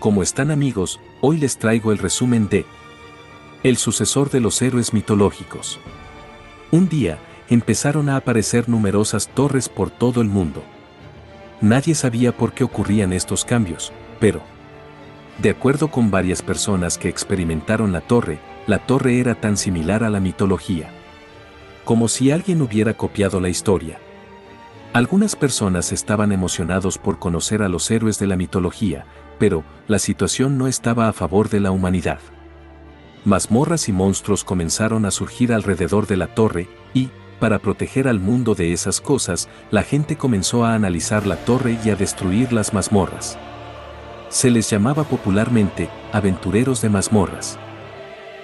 ¿Cómo están, amigos? Hoy les traigo el resumen de El sucesor de los héroes mitológicos. Un día, empezaron a aparecer numerosas torres por todo el mundo. Nadie sabía por qué ocurrían estos cambios, pero, de acuerdo con varias personas que experimentaron la torre era tan similar a la mitología, como si alguien hubiera copiado la historia. Algunas personas estaban emocionados por conocer a los héroes de la mitología, pero la situación no estaba a favor de la humanidad. Mazmorras y monstruos comenzaron a surgir alrededor de la torre y, para proteger al mundo de esas cosas, la gente comenzó a analizar la torre y a destruir las mazmorras. Se les llamaba popularmente aventureros de mazmorras.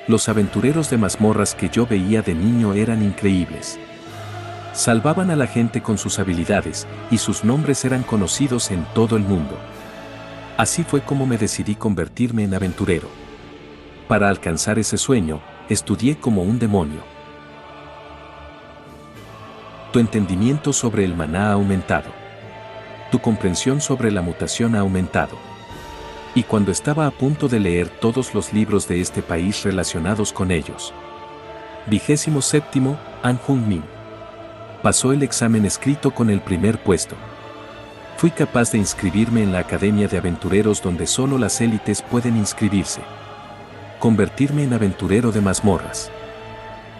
Los aventureros de mazmorras que yo veía de niño eran increíbles. Salvaban a la gente con sus habilidades, y sus nombres eran conocidos en todo el mundo. Así fue como me decidí convertirme en aventurero. Para alcanzar ese sueño, estudié como un demonio. Tu entendimiento sobre el maná ha aumentado. Tu comprensión sobre la mutación ha aumentado. Y cuando estaba a punto de leer todos los libros de este país relacionados con ellos. 27º, An Jung Min. Pasó el examen escrito con el primer puesto. Fui capaz de inscribirme en la Academia de Aventureros donde solo las élites pueden inscribirse. Convertirme en aventurero de mazmorras.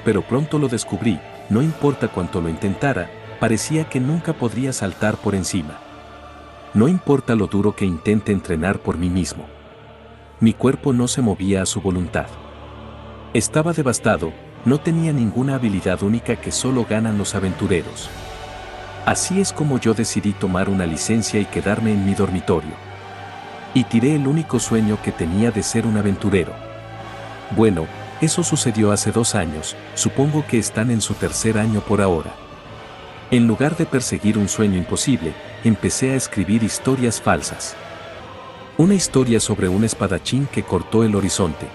Pero pronto lo descubrí, no importa cuánto lo intentara, parecía que nunca podría saltar por encima. No importa lo duro que intente entrenar por mí mismo. Mi cuerpo no se movía a su voluntad. Estaba devastado, no tenía ninguna habilidad única que solo ganan los aventureros. Así es como yo decidí tomar una licencia y quedarme en mi dormitorio. Y tiré el único sueño que tenía de ser un aventurero. Bueno, eso sucedió hace 2 años, supongo que están en su 3er año por ahora. En lugar de perseguir un sueño imposible, empecé a escribir historias falsas. Una historia sobre un espadachín que cortó el horizonte.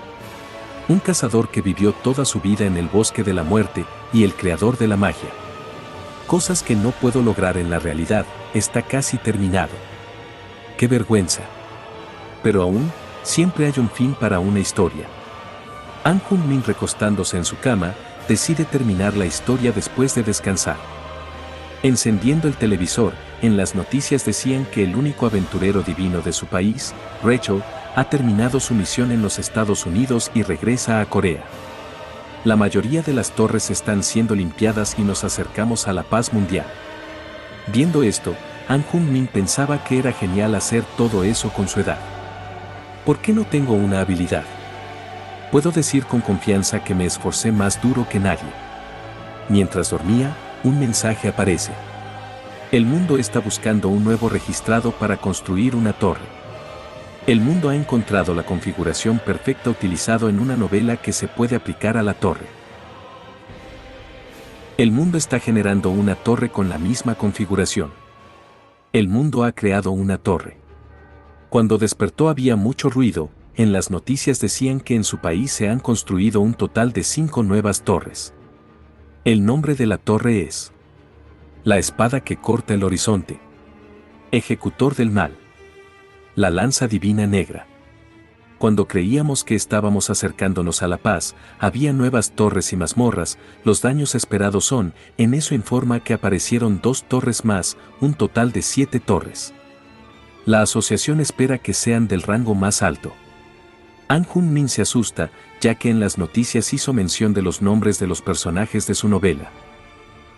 Un cazador que vivió toda su vida en el bosque de la muerte y el creador de la magia. Cosas que no puedo lograr en la realidad, está casi terminado. ¡Qué vergüenza! Pero aún, siempre hay un fin para una historia. An Jung Min, recostándose en su cama, decide terminar la historia después de descansar. Encendiendo el televisor, en las noticias decían que el único aventurero divino de su país, Rachel, ha terminado su misión en los Estados Unidos y regresa a Corea. La mayoría de las torres están siendo limpiadas y nos acercamos a la paz mundial. Viendo esto, An Jung Min pensaba que era genial hacer todo eso con su edad. ¿Por qué no tengo una habilidad? Puedo decir con confianza que me esforcé más duro que nadie. Mientras dormía, un mensaje aparece. El mundo está buscando un nuevo registrado para construir una torre. El mundo ha encontrado la configuración perfecta utilizado en una novela que se puede aplicar a la torre. El mundo está generando una torre con la misma configuración. El mundo ha creado una torre. Cuando despertó había mucho ruido, en las noticias decían que en su país se han construido un total de 5 nuevas torres. El nombre de la torre es La espada que corta el horizonte. Ejecutor del mal. La lanza divina negra. Cuando creíamos que estábamos acercándonos a la paz, había nuevas torres y mazmorras, los daños esperados son, en eso informa que aparecieron 2 torres más, un total de 7 torres. La asociación espera que sean del rango más alto. An Jung Min se asusta, ya que en las noticias hizo mención de los nombres de los personajes de su novela.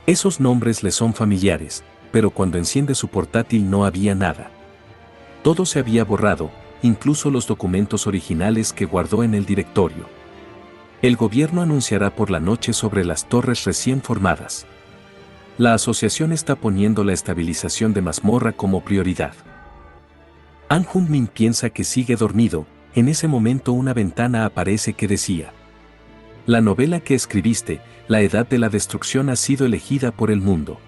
Esos nombres le son familiares, pero cuando enciende su portátil no había nada. Todo se había borrado, incluso los documentos originales que guardó en el directorio. El gobierno anunciará por la noche sobre las torres recién formadas. La asociación está poniendo la estabilización de mazmorra como prioridad. An Jung Min piensa que sigue dormido, en ese momento una ventana aparece que decía: La novela que escribiste, La Edad de la Destrucción, ha sido elegida por el mundo.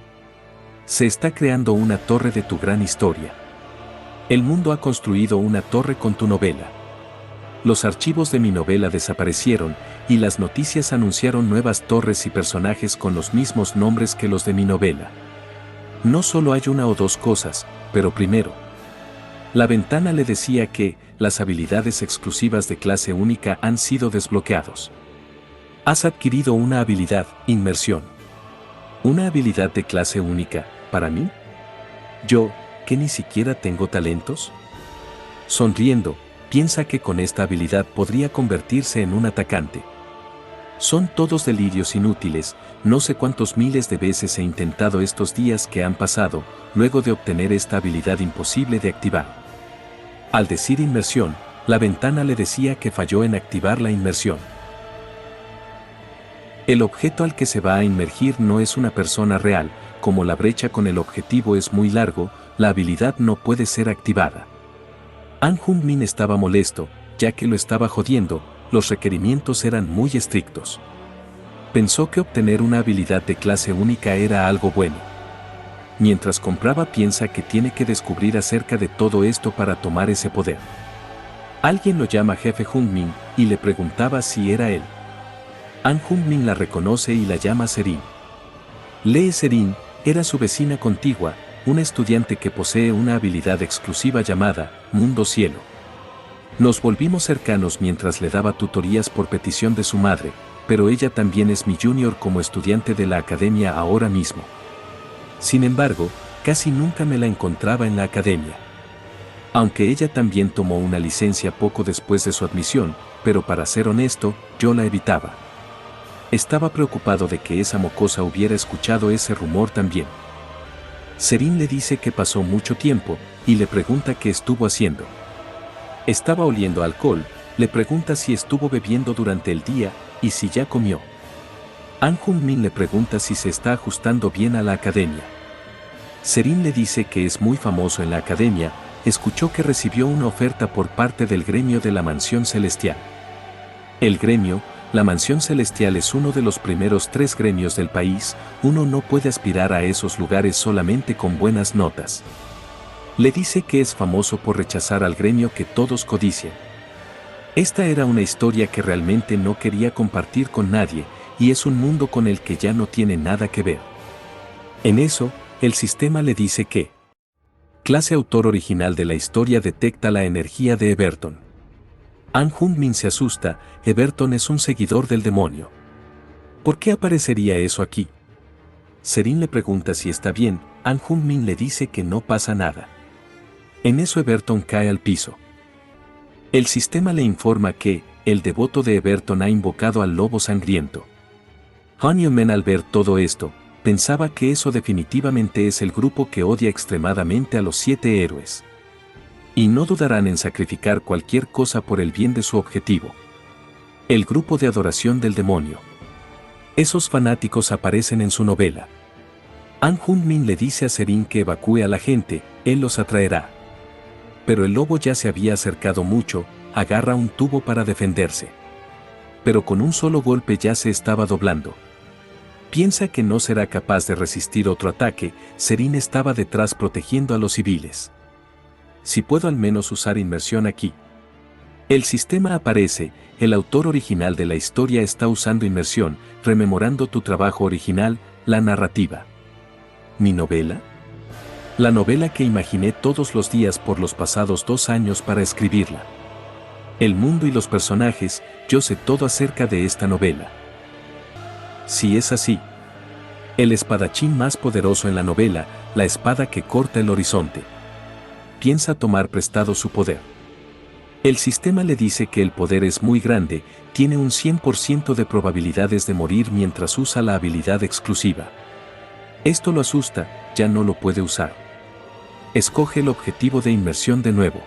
Se está creando una torre de tu gran historia. El mundo ha construido una torre con tu novela. Los archivos de mi novela desaparecieron, y las noticias anunciaron nuevas torres y personajes con los mismos nombres que los de mi novela. No solo hay una o 2 cosas, pero primero, La ventana le decía que las habilidades exclusivas de clase única han sido desbloqueados. Has adquirido una habilidad, inmersión. ¿Una habilidad de clase única, para mí? ¿Yo, que ni siquiera tengo talentos? Sonriendo, piensa que con esta habilidad podría convertirse en un atacante. Son todos delirios inútiles, no sé cuántos miles de veces he intentado estos días que han pasado, luego de obtener esta habilidad imposible de activar. Al decir inmersión, la ventana le decía que falló en activar la inmersión. El objeto al que se va a inmergir no es una persona real, como la brecha con el objetivo es muy largo, la habilidad no puede ser activada. An Jung-min estaba molesto, ya que lo estaba jodiendo, los requerimientos eran muy estrictos. Pensó que obtener una habilidad de clase única era algo bueno. Mientras compraba piensa que tiene que descubrir acerca de todo esto para tomar ese poder. Alguien lo llama jefe Jung-min y le preguntaba si era él. An Jung-min la reconoce y la llama Serin. Lee Serin era su vecina contigua, una estudiante que posee una habilidad exclusiva llamada Mundo Cielo. Nos volvimos cercanos mientras le daba tutorías por petición de su madre, pero ella también es mi junior como estudiante de la academia ahora mismo. Sin embargo, casi nunca me la encontraba en la academia. Aunque ella también tomó una licencia poco después de su admisión, pero para ser honesto, yo la evitaba. Estaba preocupado de que esa mocosa hubiera escuchado ese rumor también. Serin le dice que pasó mucho tiempo, y le pregunta qué estuvo haciendo. Estaba oliendo alcohol, le pregunta si estuvo bebiendo durante el día, y si ya comió. An Jung-min le pregunta si se está ajustando bien a la academia. Serin le dice que es muy famoso en la academia, escuchó que recibió una oferta por parte del gremio de la Mansión Celestial. El gremio, la Mansión Celestial es uno de los primeros 3 gremios del país, uno no puede aspirar a esos lugares solamente con buenas notas. Le dice que es famoso por rechazar al gremio que todos codician. Esta era una historia que realmente no quería compartir con nadie, y es un mundo con el que ya no tiene nada que ver. En eso, el sistema le dice que clase autor original de la historia detecta la energía de Everton. An Jung-min se asusta, Everton es un seguidor del demonio. ¿Por qué aparecería eso aquí? Serin le pregunta si está bien, An Jung-min le dice que no pasa nada. En eso Everton cae al piso. El sistema le informa que el devoto de Everton ha invocado al lobo sangriento. Han Yeomen al ver todo esto, pensaba que eso definitivamente es el grupo que odia extremadamente a los 7 héroes. Y no dudarán en sacrificar cualquier cosa por el bien de su objetivo. El grupo de adoración del demonio. Esos fanáticos aparecen en su novela. An Jung-min le dice a Serin que evacúe a la gente, él los atraerá. Pero el lobo ya se había acercado mucho, agarra un tubo para defenderse. Pero con un solo golpe ya se estaba doblando. Piensa que no será capaz de resistir otro ataque, Serin estaba detrás protegiendo a los civiles. Si puedo al menos usar inmersión aquí. El sistema aparece, el autor original de la historia está usando inmersión, rememorando tu trabajo original, la narrativa. ¿Mi novela? La novela que imaginé todos los días por los pasados 2 años para escribirla. El mundo y los personajes, yo sé todo acerca de esta novela. Si es así. El espadachín más poderoso en la novela, la espada que corta el horizonte. Piensa tomar prestado su poder. El sistema le dice que el poder es muy grande, tiene un 100% de probabilidades de morir mientras usa la habilidad exclusiva. Esto lo asusta, ya no lo puede usar. Escoge el objetivo de inmersión de nuevo.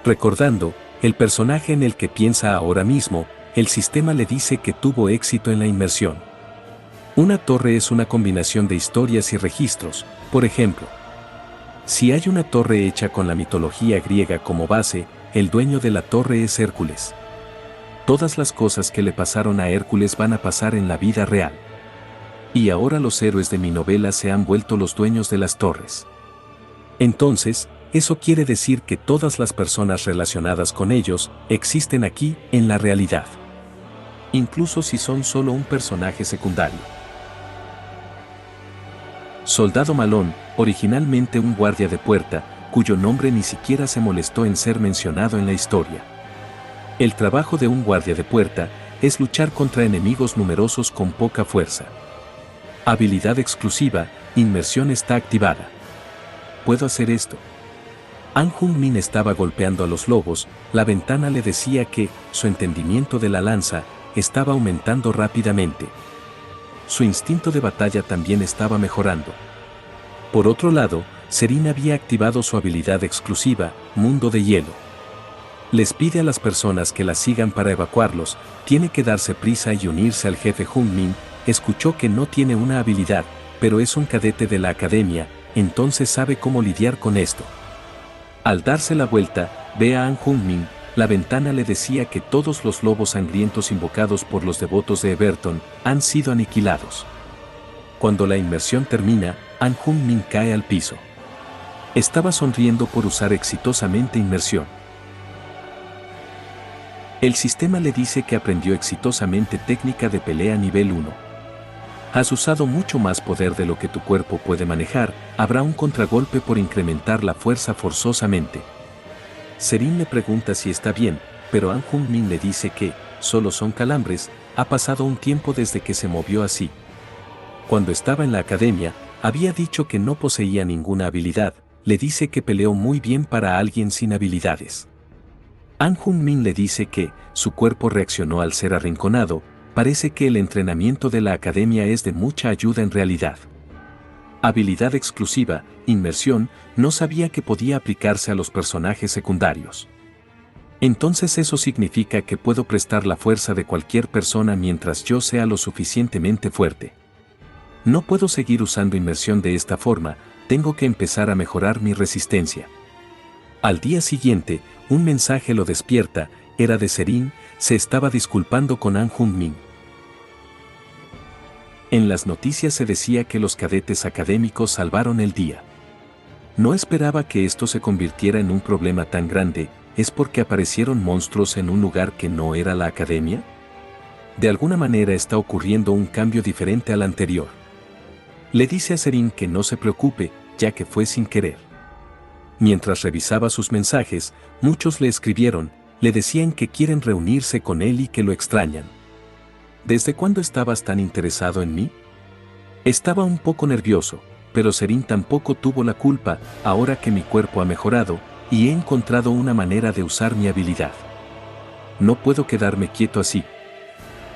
Recordando, el personaje en el que piensa ahora mismo, el sistema le dice que tuvo éxito en la inmersión. Una torre es una combinación de historias y registros, por ejemplo. Si hay una torre hecha con la mitología griega como base, el dueño de la torre es Hércules. Todas las cosas que le pasaron a Hércules van a pasar en la vida real. Y ahora los héroes de mi novela se han vuelto los dueños de las torres. Entonces, eso quiere decir que todas las personas relacionadas con ellos existen aquí, en la realidad. Incluso si son solo un personaje secundario. Soldado Malón, originalmente un guardia de puerta, cuyo nombre ni siquiera se molestó en ser mencionado en la historia. El trabajo de un guardia de puerta es luchar contra enemigos numerosos con poca fuerza. Habilidad exclusiva, inmersión está activada. ¿Puedo hacer esto? An Jung-min estaba golpeando a los lobos, la ventana le decía que su entendimiento de la lanza estaba aumentando rápidamente. Su instinto de batalla también estaba mejorando. Por otro lado, Serin había activado su habilidad exclusiva, Mundo de Hielo. Les pide a las personas que la sigan para evacuarlos, tiene que darse prisa y unirse al jefe Jung-min. Escuchó que no tiene una habilidad, pero es un cadete de la academia, entonces sabe cómo lidiar con esto. Al darse la vuelta, ve a An Jung-min, la ventana le decía que todos los lobos sangrientos invocados por los devotos de Everton han sido aniquilados. Cuando la inmersión termina, An Jung-min cae al piso. Estaba sonriendo por usar exitosamente inmersión. El sistema le dice que aprendió exitosamente técnica de pelea nivel 1. Has usado mucho más poder de lo que tu cuerpo puede manejar, habrá un contragolpe por incrementar la fuerza forzosamente. Serin le pregunta si está bien, pero An Jung-min le dice que, solo son calambres, ha pasado un tiempo desde que se movió así. Cuando estaba en la academia, había dicho que no poseía ninguna habilidad, le dice que peleó muy bien para alguien sin habilidades. An Jung-min le dice que, su cuerpo reaccionó al ser arrinconado, parece que el entrenamiento de la academia es de mucha ayuda en realidad. Habilidad exclusiva, inmersión, no sabía que podía aplicarse a los personajes secundarios. Entonces eso significa que puedo prestar la fuerza de cualquier persona mientras yo sea lo suficientemente fuerte. No puedo seguir usando inmersión de esta forma, tengo que empezar a mejorar mi resistencia. Al día siguiente, un mensaje lo despierta, era de Serin, se estaba disculpando con An Jung-min. En las noticias se decía que los cadetes académicos salvaron el día. No esperaba que esto se convirtiera en un problema tan grande, ¿es porque aparecieron monstruos en un lugar que no era la academia? De alguna manera está ocurriendo un cambio diferente al anterior. Le dice a Serin que no se preocupe, ya que fue sin querer. Mientras revisaba sus mensajes, muchos le escribieron, le decían que quieren reunirse con él y que lo extrañan. ¿Desde cuándo estabas tan interesado en mí? Estaba un poco nervioso, pero Serin tampoco tuvo la culpa, ahora que mi cuerpo ha mejorado, y he encontrado una manera de usar mi habilidad. No puedo quedarme quieto así.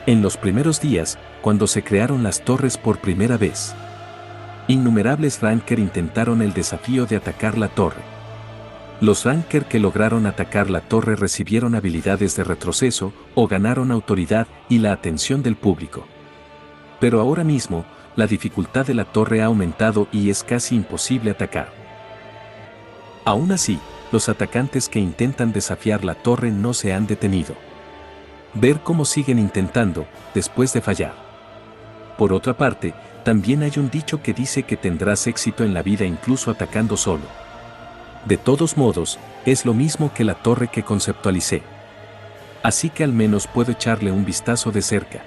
En los primeros días, cuando se crearon las torres por primera vez, innumerables Ranker intentaron el desafío de atacar la torre. Los Ranker que lograron atacar la torre recibieron habilidades de retroceso o ganaron autoridad y la atención del público. Pero ahora mismo, la dificultad de la torre ha aumentado y es casi imposible atacar. Aún así, los atacantes que intentan desafiar la torre no se han detenido. Ver cómo siguen intentando, después de fallar. Por otra parte, también hay un dicho que dice que tendrás éxito en la vida incluso atacando solo. De todos modos, es lo mismo que la torre que conceptualicé. Así que al menos puedo echarle un vistazo de cerca.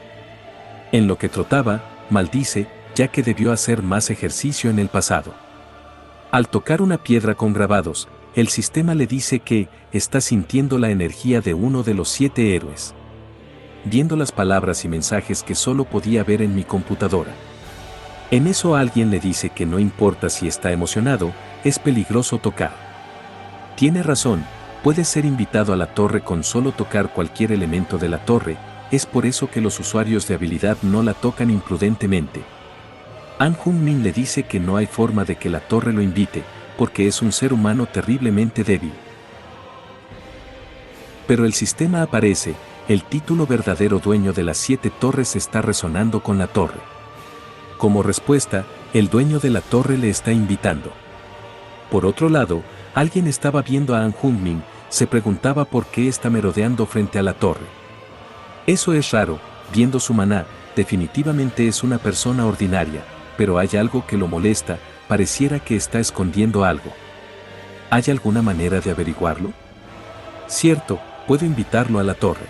En lo que trotaba, maldice, ya que debió hacer más ejercicio en el pasado. Al tocar una piedra con grabados, el sistema le dice que está sintiendo la energía de uno de los 7 héroes. Viendo las palabras y mensajes que solo podía ver en mi computadora. En eso alguien le dice que no importa si está emocionado, es peligroso tocar. Tiene razón, puede ser invitado a la torre con solo tocar cualquier elemento de la torre, es por eso que los usuarios de habilidad no la tocan imprudentemente. An Jung-min le dice que no hay forma de que la torre lo invite, porque es un ser humano terriblemente débil. Pero el sistema aparece, el título verdadero dueño de las 7 torres está resonando con la torre. Como respuesta, el dueño de la torre le está invitando. Por otro lado, alguien estaba viendo a An Jung-min, se preguntaba por qué está merodeando frente a la torre. Eso es raro, viendo su maná, definitivamente es una persona ordinaria, pero hay algo que lo molesta, pareciera que está escondiendo algo. ¿Hay alguna manera de averiguarlo? Cierto, puedo invitarlo a la torre.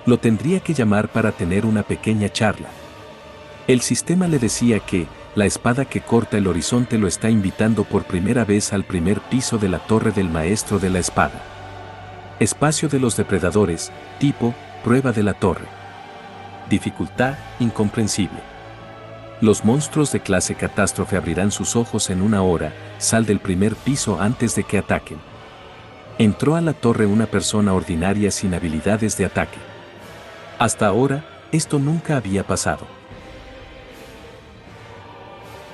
Lo tendría que llamar para tener una pequeña charla. El sistema le decía que, La espada que corta el horizonte lo está invitando por primera vez al primer piso de la torre del maestro de la espada. Espacio de los depredadores, tipo, prueba de la torre. Dificultad, incomprensible. Los monstruos de clase catástrofe abrirán sus ojos en una hora, sal del primer piso antes de que ataquen. Entró a la torre una persona ordinaria sin habilidades de ataque. Hasta ahora, esto nunca había pasado.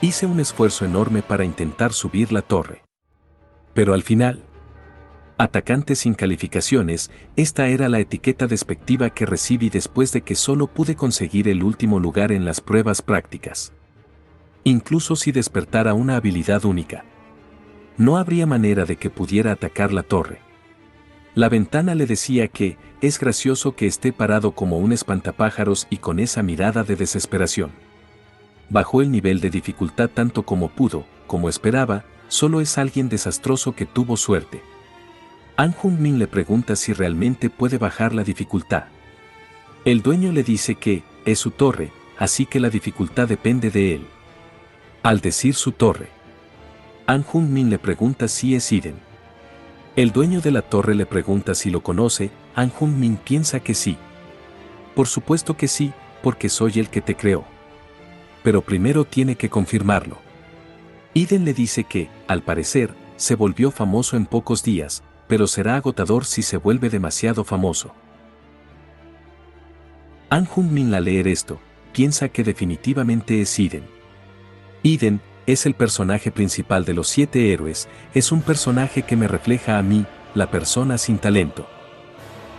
Hice un esfuerzo enorme para intentar subir la torre. Pero al final, atacante sin calificaciones, esta era la etiqueta despectiva que recibí después de que solo pude conseguir el último lugar en las pruebas prácticas. Incluso si despertara una habilidad única, no habría manera de que pudiera atacar la torre. La ventana le decía que, es gracioso que esté parado como un espantapájaros y con esa mirada de desesperación. Bajó el nivel de dificultad tanto como pudo, como esperaba, solo es alguien desastroso que tuvo suerte. An Jung-min le pregunta si realmente puede bajar la dificultad. El dueño le dice que, es su torre, así que la dificultad depende de él. Al decir su torre, An Jung-min le pregunta si es Iden. El dueño de la torre le pregunta si lo conoce, An Jung-min piensa que sí. Por supuesto que sí, porque soy el que te creó. Pero primero tiene que confirmarlo. Iden le dice que, al parecer, se volvió famoso en pocos días, pero será agotador si se vuelve demasiado famoso. An Jung-min al leer esto, piensa que definitivamente es Iden. Iden, es el personaje principal de los 7 héroes, es un personaje que me refleja a mí, la persona sin talento.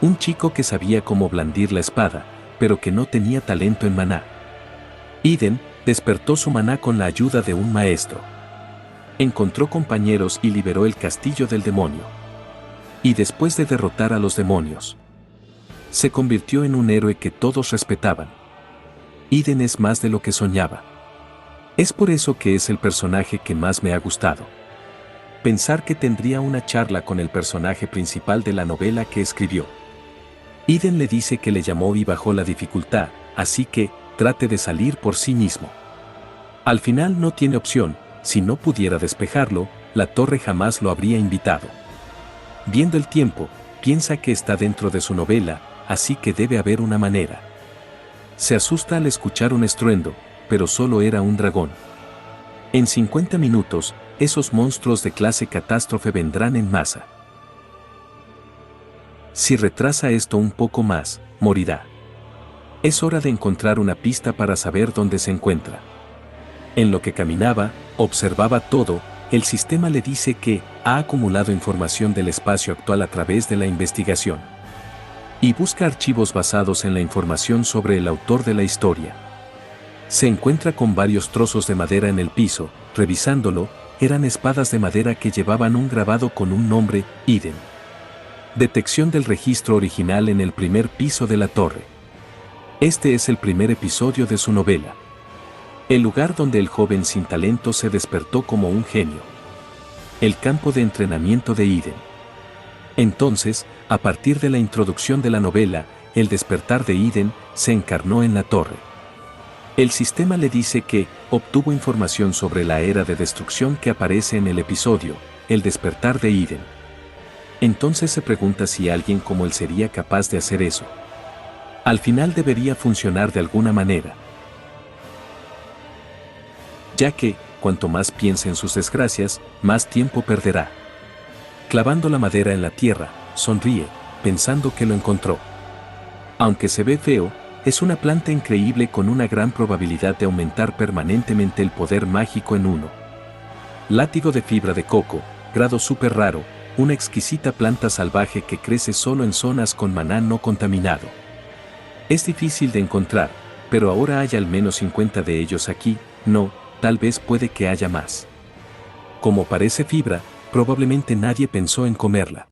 Un chico que sabía cómo blandir la espada, pero que no tenía talento en maná. Iden, despertó su maná con la ayuda de un maestro. Encontró compañeros y liberó el castillo del demonio. Y después de derrotar a los demonios, se convirtió en un héroe que todos respetaban. Iden es más de lo que soñaba. Es por eso que es el personaje que más me ha gustado. Pensar que tendría una charla con el personaje principal de la novela que escribió. Iden le dice que le llamó y bajó la dificultad, así que, trate de salir por sí mismo. Al final no tiene opción, si no pudiera despejarlo, la torre jamás lo habría invitado. Viendo el tiempo, piensa que está dentro de su novela, así que debe haber una manera. Se asusta al escuchar un estruendo, pero solo era un dragón. En 50 minutos, esos monstruos de clase catástrofe vendrán en masa. Si retrasa esto un poco más, morirá. Es hora de encontrar una pista para saber dónde se encuentra. En lo que caminaba, observaba todo, el sistema le dice que ha acumulado información del espacio actual a través de la investigación. Y busca archivos basados en la información sobre el autor de la historia. Se encuentra con varios trozos de madera en el piso, revisándolo, eran espadas de madera que llevaban un grabado con un nombre, Iden. Detección del registro original en el primer piso de la torre. Este es el primer episodio de su novela. El lugar donde el joven sin talento se despertó como un genio. El campo de entrenamiento de Iden. Entonces, a partir de la introducción de la novela, el despertar de Iden se encarnó en la torre. El sistema le dice que obtuvo información sobre la era de destrucción que aparece en el episodio, el despertar de Iden. Entonces se pregunta si alguien como él sería capaz de hacer eso. Al final debería funcionar de alguna manera. Ya que, cuanto más piense en sus desgracias, más tiempo perderá. Clavando la madera en la tierra, sonríe, pensando que lo encontró. Aunque se ve feo, es una planta increíble con una gran probabilidad de aumentar permanentemente el poder mágico en uno. Látigo de fibra de coco, grado súper raro, una exquisita planta salvaje que crece solo en zonas con maná no contaminado. Es difícil de encontrar, pero ahora hay al menos 50 de ellos aquí, no, tal vez puede que haya más. Como parece fibra, probablemente nadie pensó en comerla.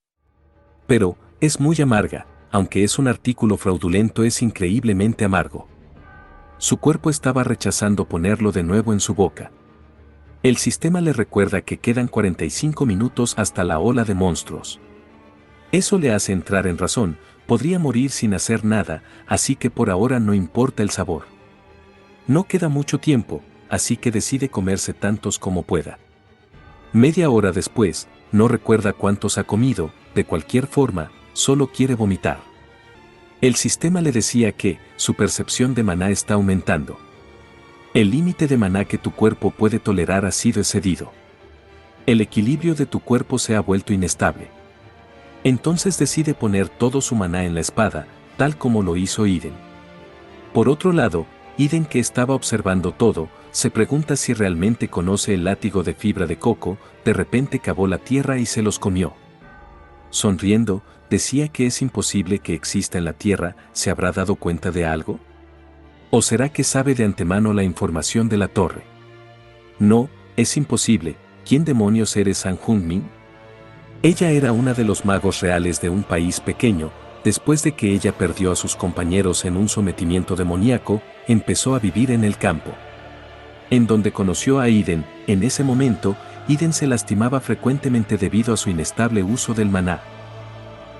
Pero, es muy amarga. Aunque es un artículo fraudulento, es increíblemente amargo. Su cuerpo estaba rechazando ponerlo de nuevo en su boca. El sistema le recuerda que quedan 45 minutos hasta la ola de monstruos. Eso le hace entrar en razón, podría morir sin hacer nada, así que por ahora no importa el sabor. No queda mucho tiempo, así que decide comerse tantos como pueda. Media hora después, no recuerda cuántos ha comido, de cualquier forma, solo quiere vomitar. El sistema le decía que su percepción de maná está aumentando. El límite de maná que tu cuerpo puede tolerar ha sido excedido. El equilibrio de tu cuerpo se ha vuelto inestable. Entonces decide poner todo su maná en la espada, tal como lo hizo Iden. Por otro lado, Iden, que estaba observando todo, se pregunta si realmente conoce el látigo de fibra de coco. De repente cavó la tierra y se los comió. Sonriendo, decía que es imposible que exista en la tierra. ¿Se habrá dado cuenta de algo? ¿O será que sabe de antemano la información de la torre? No, es imposible. ¿Quién demonios eres, San Hunmin? Ella era una de los magos reales de un país pequeño. Después de que ella perdió a sus compañeros en un sometimiento demoníaco, empezó a vivir en el campo, en donde conoció a Iden. En ese momento, Iden se lastimaba frecuentemente debido a su inestable uso del maná.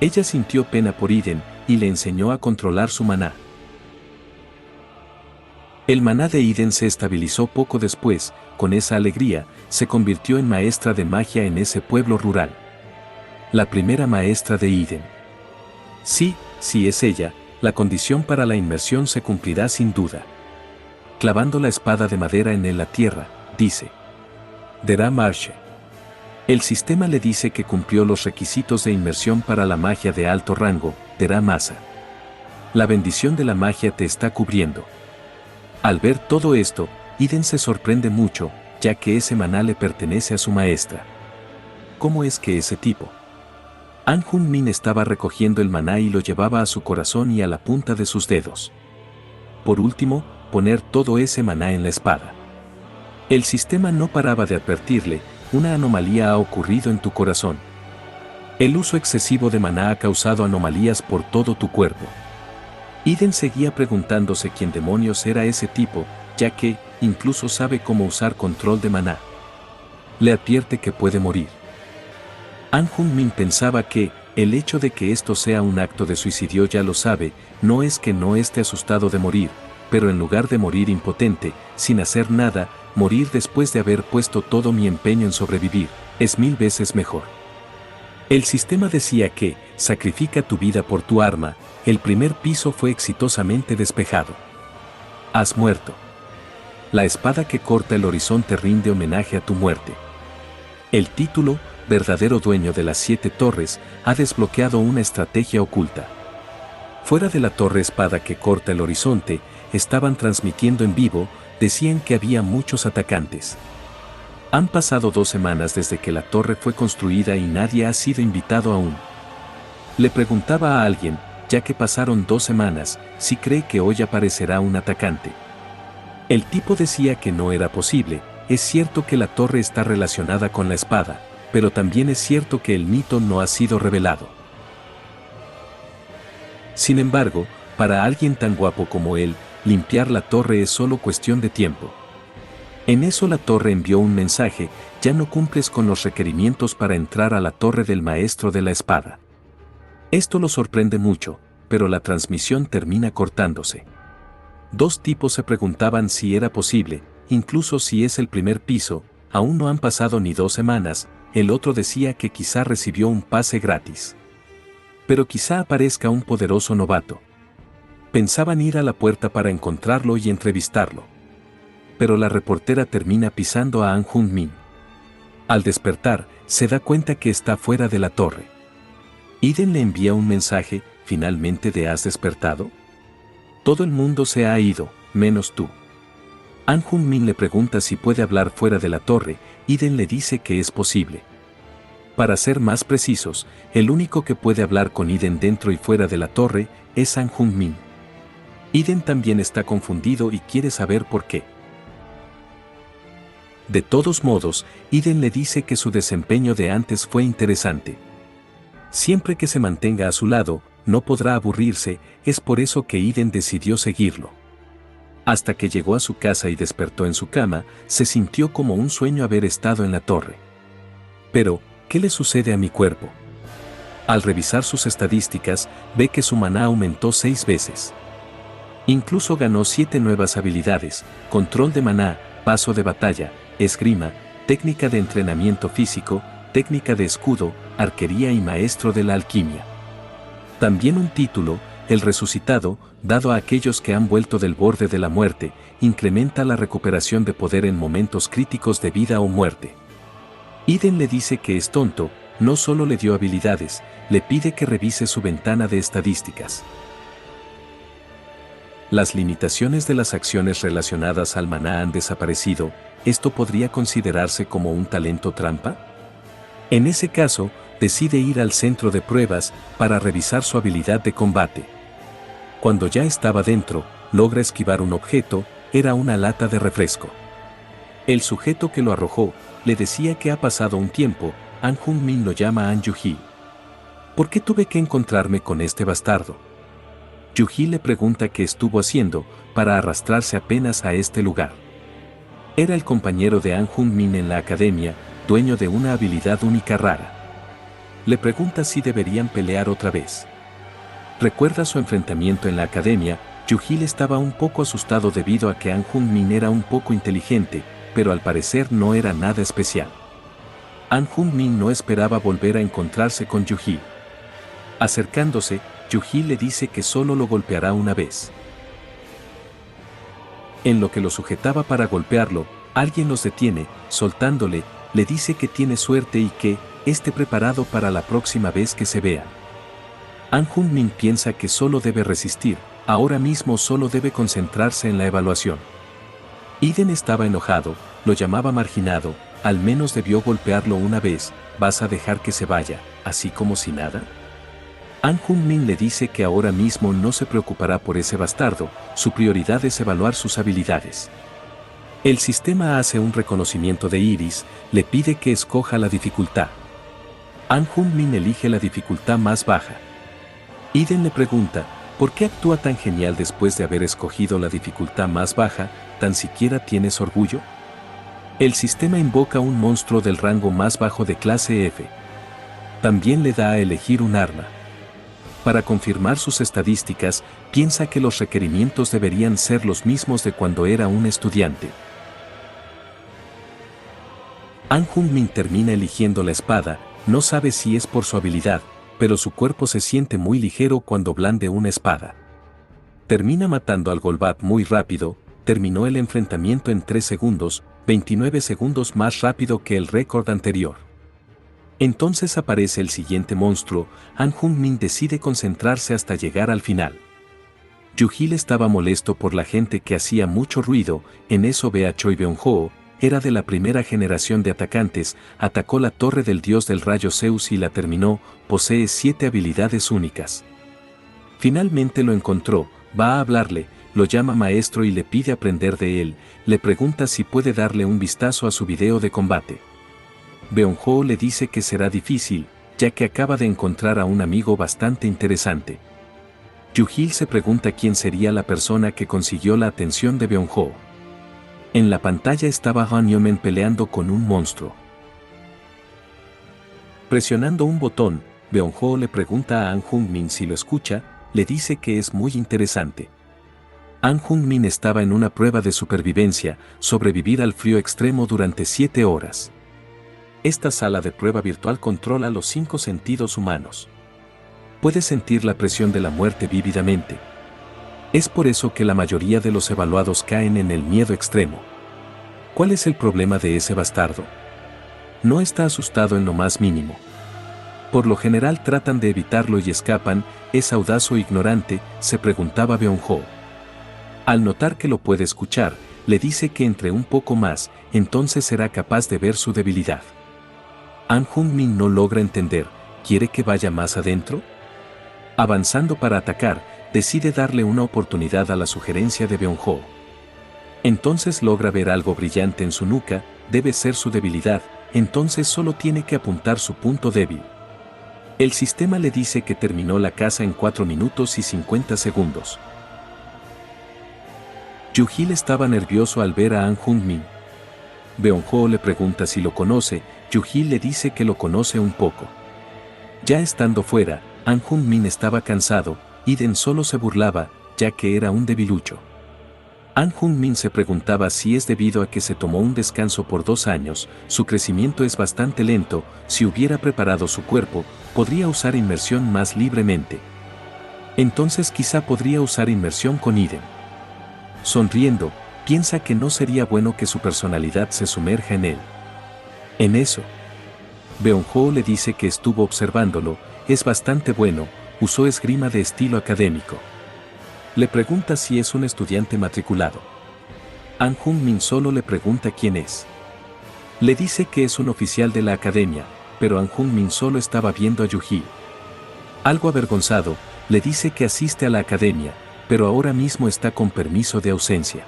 Ella sintió pena por Iden y le enseñó a controlar su maná. El maná de Iden se estabilizó poco después. Con esa alegría, se convirtió en maestra de magia en ese pueblo rural. La primera maestra de Iden. Sí, si es ella, la condición para la inmersión se cumplirá sin duda. Clavando la espada de madera en la tierra, dice: Dera marche. El sistema le dice que cumplió los requisitos de inmersión para la magia de alto rango. Dera masa. La bendición de la magia te está cubriendo. Al ver todo esto, Iden se sorprende mucho, ya que ese maná le pertenece a su maestra. ¿Cómo es que ese tipo? An Hunmin estaba recogiendo el maná y lo llevaba a su corazón y a la punta de sus dedos. Por último, poner todo ese maná en la espada. El sistema no paraba de advertirle: una anomalía ha ocurrido en tu corazón. El uso excesivo de maná ha causado anomalías por todo tu cuerpo. Iden seguía preguntándose quién demonios era ese tipo, ya que incluso sabe cómo usar control de maná. Le advierte que puede morir. An Hunmin pensaba que el hecho de que esto sea un acto de suicidio ya lo sabe. No es que no esté asustado de morir, pero en lugar de morir impotente, sin hacer nada, morir después de haber puesto todo mi empeño en sobrevivir, es 1000 veces mejor. El sistema decía que sacrifica tu vida por tu arma. El primer piso fue exitosamente despejado. Has muerto. La espada que corta el horizonte rinde homenaje a tu muerte. El título, verdadero dueño de las 7 torres, ha desbloqueado una estrategia oculta. Fuera de la torre espada que corta el horizonte, estaban transmitiendo en vivo. Decían que había muchos atacantes. Han pasado 2 semanas desde que la torre fue construida y nadie ha sido invitado aún. Le preguntaba a alguien, ya que pasaron 2 semanas, si cree que hoy aparecerá un atacante. El tipo decía que no era posible. Es cierto que la torre está relacionada con la espada, pero también es cierto que el mito no ha sido revelado. Sin embargo, para alguien tan guapo como él, limpiar la torre es solo cuestión de tiempo. En eso la torre envió un mensaje: ya no cumples con los requerimientos para entrar a la torre del maestro de la espada. Esto lo sorprende mucho, pero la transmisión termina cortándose. 2 tipos se preguntaban si era posible, incluso si es el primer piso. Aún no han pasado ni 2 semanas. El otro decía que quizá recibió un pase gratis. Pero quizá aparezca un poderoso novato. Pensaban ir a la puerta para encontrarlo y entrevistarlo. Pero la reportera termina pisando a An Hunmin. Al despertar, se da cuenta que está fuera de la torre. Iden le envía un mensaje: ¿finalmente te has despertado? Todo el mundo se ha ido, menos tú. An Hunmin le pregunta si puede hablar fuera de la torre. Iden le dice que es posible. Para ser más precisos, el único que puede hablar con Iden dentro y fuera de la torre es An Hunmin. Iden también está confundido y quiere saber por qué. De todos modos, Iden le dice que su desempeño de antes fue interesante. Siempre que se mantenga a su lado, no podrá aburrirse. Es por eso que Iden decidió seguirlo. Hasta que llegó a su casa y despertó en su cama, se sintió como un sueño haber estado en la torre. Pero, ¿qué le sucede a mi cuerpo? Al revisar sus estadísticas, ve que su maná aumentó 6 veces. Incluso ganó 7 nuevas habilidades: control de maná, paso de batalla, esgrima, técnica de entrenamiento físico, técnica de escudo, arquería y maestro de la alquimia. También un título, el resucitado, dado a aquellos que han vuelto del borde de la muerte, incrementa la recuperación de poder en momentos críticos de vida o muerte. Iden le dice que es tonto, no solo le dio habilidades, le pide que revise su ventana de estadísticas. Las limitaciones de las acciones relacionadas al maná han desaparecido, ¿esto podría considerarse como un talento trampa? En ese caso, decide ir al centro de pruebas para revisar su habilidad de combate. Cuando ya estaba dentro, logra esquivar un objeto, era una lata de refresco. El sujeto que lo arrojó, le decía que ha pasado un tiempo, An Jung Min lo llama An Yu-Hee. ¿Por qué tuve que encontrarme con este bastardo? Yu-Hee le pregunta qué estuvo haciendo para arrastrarse apenas a este lugar. Era el compañero de An Jung Min en la academia, dueño de una habilidad única rara. Le pregunta si deberían pelear otra vez. Recuerda su enfrentamiento en la academia. Yu-Hee estaba un poco asustado debido a que An Jung Min era un poco inteligente, pero al parecer no era nada especial. An Jung Min no esperaba volver a encontrarse con Yu-Hee. Acercándose, Yu-Hee le dice que solo lo golpeará una vez. En lo que lo sujetaba para golpearlo, alguien los detiene, soltándole, le dice que tiene suerte y que esté preparado para la próxima vez que se vean. An Jung Min piensa que solo debe resistir, ahora mismo solo debe concentrarse en la evaluación. Iden estaba enojado, lo llamaba marginado, al menos debió golpearlo una vez, ¿vas a dejar que se vaya, así como si nada? An Jung Min le dice que ahora mismo no se preocupará por ese bastardo, su prioridad es evaluar sus habilidades. El sistema hace un reconocimiento de iris, le pide que escoja la dificultad. An Jung Min elige la dificultad más baja. Iden le pregunta, ¿por qué actúa tan genial después de haber escogido la dificultad más baja? ¿Tan siquiera tienes orgullo? El sistema invoca un monstruo del rango más bajo de clase F. También le da a elegir un arma. Para confirmar sus estadísticas, piensa que los requerimientos deberían ser los mismos de cuando era un estudiante. An Jung Min termina eligiendo la espada, no sabe si es por su habilidad, pero su cuerpo se siente muy ligero cuando blande una espada. Termina matando al Golbat muy rápido, terminó el enfrentamiento en 3 segundos, 29 segundos más rápido que el récord anterior. Entonces aparece el siguiente monstruo, An Jung Min decide concentrarse hasta llegar al final. Yu-Hee estaba molesto por la gente que hacía mucho ruido, en eso ve a Choi Beon-ho, era de la primera generación de atacantes, atacó la torre del dios del rayo Zeus y la terminó, posee 7 habilidades únicas. Finalmente lo encontró, va a hablarle, lo llama maestro y le pide aprender de él, le pregunta si puede darle un vistazo a su video de combate. Beon-ho le dice que será difícil, ya que acaba de encontrar a un amigo bastante interesante. Yu-Hee se pregunta quién sería la persona que consiguió la atención de Beon-ho. En la pantalla estaba Han Yo-men peleando con un monstruo. Presionando un botón, Beon-ho le pregunta a An Jung Min si lo escucha, le dice que es muy interesante. An Jung Min estaba en una prueba de supervivencia, sobrevivir al frío extremo durante 7 horas. Esta sala de prueba virtual controla los 5 sentidos humanos. Puede sentir la presión de la muerte vívidamente. Es por eso que la mayoría de los evaluados caen en el miedo extremo. ¿Cuál es el problema de ese bastardo? No está asustado en lo más mínimo. Por lo general tratan de evitarlo y escapan, ¿es audaz o ignorante?, se preguntaba Beon-ho. Al notar que lo puede escuchar, le dice que entre un poco más, entonces será capaz de ver su debilidad. An Jung Min no logra entender, ¿quiere que vaya más adentro? Avanzando para atacar, decide darle una oportunidad a la sugerencia de Beon-ho. Entonces logra ver algo brillante en su nuca, debe ser su debilidad, entonces solo tiene que apuntar su punto débil. El sistema le dice que terminó la caza en 4 minutos y 50 segundos. Yu-Hee estaba nervioso al ver a An Jung Min. Beon-ho le pregunta si lo conoce, Yu-Hee le dice que lo conoce un poco. Ya estando fuera, An Jung Min estaba cansado, Iden solo se burlaba, ya que era un debilucho. An Jung-min se preguntaba si es debido a que se tomó un descanso por 2 años, su crecimiento es bastante lento, si hubiera preparado su cuerpo, podría usar inmersión más libremente. Entonces quizá podría usar inmersión con Iden. Sonriendo, piensa que no sería bueno que su personalidad se sumerja en él. En eso, Beonho le dice que estuvo observándolo, es bastante bueno, usó esgrima de estilo académico. Le pregunta si es un estudiante matriculado. An Jung-min solo le pregunta quién es. Le dice que es un oficial de la academia, pero An Jung-min solo estaba viendo a Yu-hee. Algo avergonzado, le dice que asiste a la academia, pero ahora mismo está con permiso de ausencia,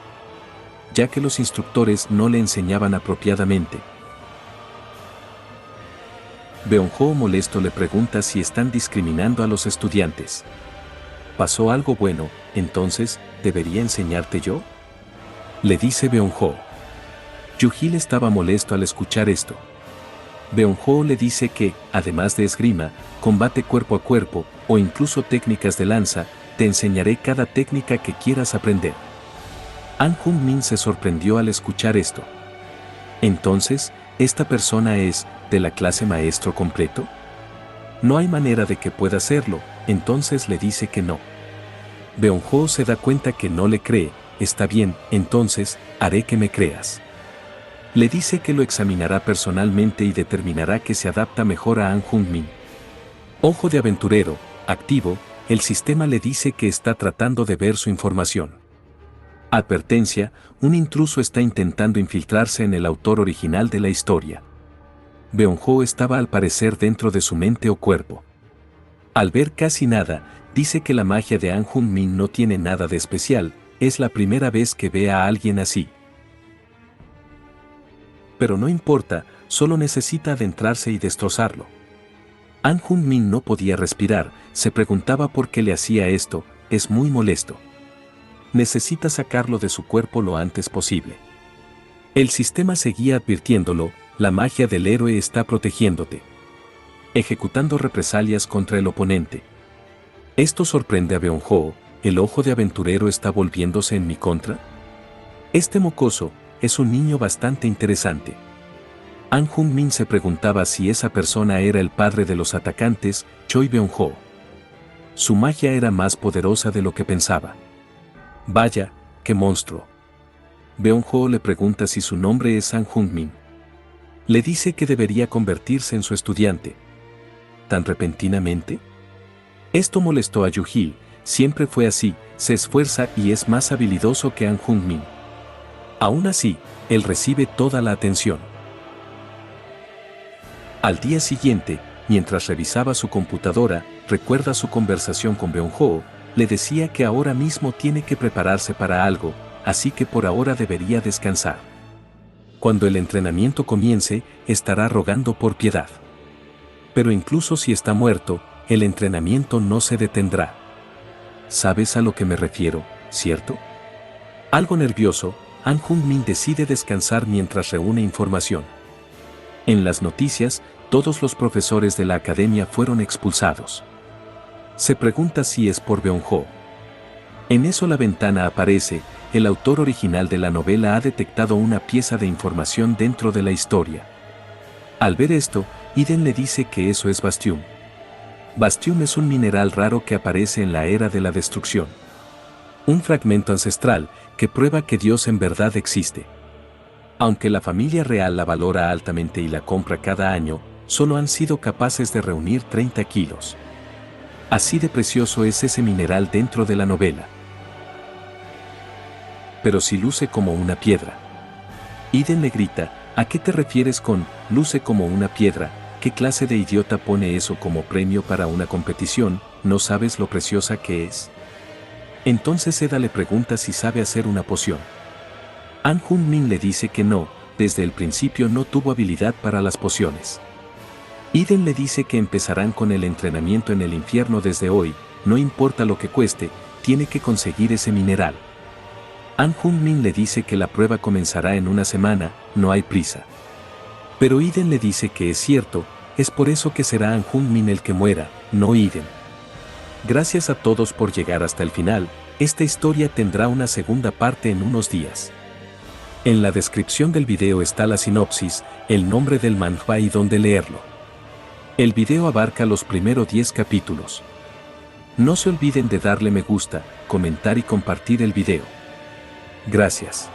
ya que los instructores no le enseñaban apropiadamente. Beonho molesto le pregunta si están discriminando a los estudiantes. ¿Pasó algo bueno, entonces, debería enseñarte yo? Le dice Beonho. Yu-hee estaba molesto al escuchar esto. Beonho le dice que, además de esgrima, combate cuerpo a cuerpo, o incluso técnicas de lanza, te enseñaré cada técnica que quieras aprender. An Jung-min se sorprendió al escuchar esto. Entonces, ¿esta persona es, de la clase maestro completo? No hay manera de que pueda hacerlo, entonces le dice que no. Beonho se da cuenta que no le cree, está bien, entonces, haré que me creas. Le dice que lo examinará personalmente y determinará que se adapta mejor a An Jung-min. Ojo de aventurero, activo, el sistema le dice que está tratando de ver su información. Advertencia, un intruso está intentando infiltrarse en el autor original de la historia. Beonho estaba al parecer dentro de su mente o cuerpo. Al ver casi nada, dice que la magia de An Jung-min no tiene nada de especial, es la primera vez que ve a alguien así. Pero no importa, solo necesita adentrarse y destrozarlo. An Jung-min no podía respirar, se preguntaba por qué le hacía esto, es muy molesto. Necesita sacarlo de su cuerpo lo antes posible. El sistema seguía advirtiéndolo, la magia del héroe está protegiéndote. Ejecutando represalias contra el oponente. Esto sorprende a Beonho, ¿el ojo de aventurero está volviéndose en mi contra? Este mocoso, es un niño bastante interesante. An Jung-min se preguntaba si esa persona era el padre de los atacantes, Choi Beonho. Su magia era más poderosa de lo que pensaba. Vaya, qué monstruo. Beonho le pregunta si su nombre es An Jung-min. Le dice que debería convertirse en su estudiante. ¿Tan repentinamente? Esto molestó a Yu-hee, siempre fue así, se esfuerza y es más habilidoso que An Jung-min. Aún así, él recibe toda la atención. Al día siguiente, mientras revisaba su computadora, recuerda su conversación con Beonho, le decía que ahora mismo tiene que prepararse para algo, así que por ahora debería descansar. Cuando el entrenamiento comience, estará rogando por piedad. Pero incluso si está muerto, el entrenamiento no se detendrá. ¿Sabes a lo que me refiero, cierto? Algo nervioso, An Jung-min decide descansar mientras reúne información. En las noticias, todos los profesores de la academia fueron expulsados. Se pregunta si es por Beonho. En eso la ventana aparece, el autor original de la novela ha detectado una pieza de información dentro de la historia. Al ver esto, Iden le dice que eso es Bastium. Bastium es un mineral raro que aparece en la era de la destrucción. Un fragmento ancestral que prueba que Dios en verdad existe. Aunque la familia real la valora altamente y la compra cada año, solo han sido capaces de reunir 30 kilos. Así de precioso es ese mineral dentro de la novela. Pero si luce como una piedra. Iden le grita, ¿a qué te refieres con luce como una piedra? ¿Qué clase de idiota pone eso como premio para una competición? ¿No sabes lo preciosa que es? Entonces Eda le pregunta si sabe hacer una poción. An Jung-min le dice que no, desde el principio no tuvo habilidad para las pociones. Iden le dice que empezarán con el entrenamiento en el infierno desde hoy, no importa lo que cueste, tiene que conseguir ese mineral. An Jung-min le dice que la prueba comenzará en una semana, no hay prisa. Pero Iden le dice que es cierto, es por eso que será An Jung-min el que muera, no Iden. Gracias a todos por llegar hasta el final, Esta historia tendrá una segunda parte en unos días. En la descripción del video está la sinopsis, el nombre del manhwa y dónde leerlo. El video abarca los primeros 10 capítulos. No se olviden de darle me gusta, comentar y compartir el video. Gracias.